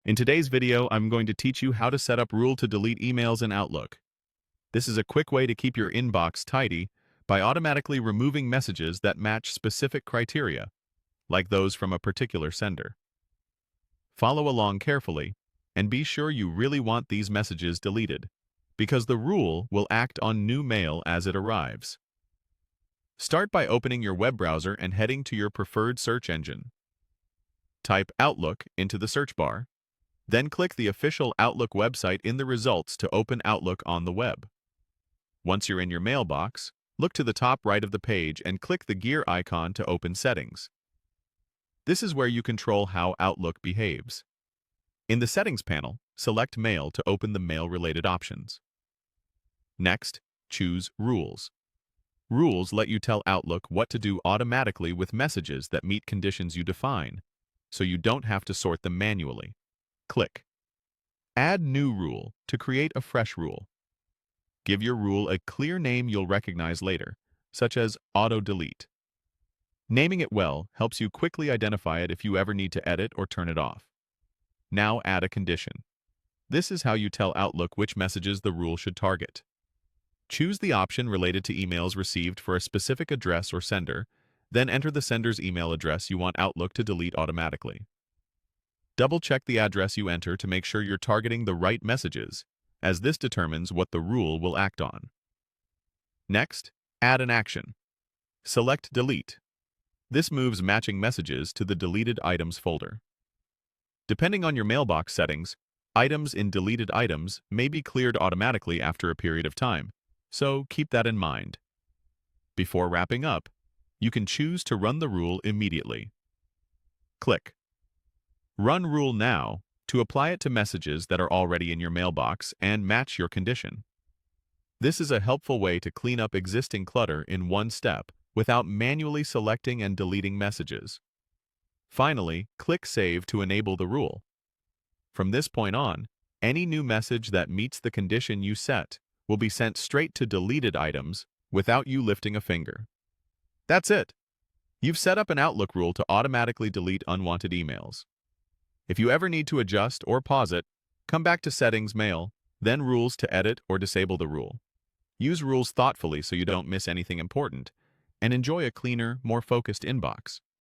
In today's video, I'm going to teach you how to set up rule to delete emails in Outlook. This is a quick way to keep your inbox tidy by automatically removing messages that match specific criteria, like those from a particular sender. Follow along carefully, and be sure you really want these messages deleted, because the rule will act on new mail as it arrives. Start by opening your web browser and heading to your preferred search engine. Type Outlook into the search bar. Then click the official Outlook website in the results to open Outlook on the web. Once you're in your mailbox, look to the top right of the page and click the gear icon to open Settings. This is where you control how Outlook behaves. In the Settings panel, select Mail to open the mail-related options. Next, choose Rules. Rules let you tell Outlook what to do automatically with messages that meet conditions you define, so you don't have to sort them manually. Click Add New Rule to create a fresh rule. Give your rule a clear name you'll recognize later, such as Auto Delete. Naming it well helps you quickly identify it if you ever need to edit or turn it off. Now add a condition. This is how you tell Outlook which messages the rule should target. Choose the option related to emails received for a specific address or sender, then enter the sender's email address you want Outlook to delete automatically. Double-check the address you enter to make sure you're targeting the right messages, as this determines what the rule will act on. Next, add an action. Select Delete. This moves matching messages to the Deleted Items folder. Depending on your mailbox settings, items in Deleted Items may be cleared automatically after a period of time, so keep that in mind. Before wrapping up, you can choose to run the rule immediately. Click Run Rule Now to apply it to messages that are already in your mailbox and match your condition. This is a helpful way to clean up existing clutter in one step without manually selecting and deleting messages. Finally, click Save to enable the rule. From this point on, any new message that meets the condition you set will be sent straight to deleted items without you lifting a finger. That's it! You've set up an Outlook rule to automatically delete unwanted emails. If you ever need to adjust or pause it, come back to Settings, Mail, then Rules to edit or disable the rule. Use rules thoughtfully so you don't miss anything important, and enjoy a cleaner, more focused inbox.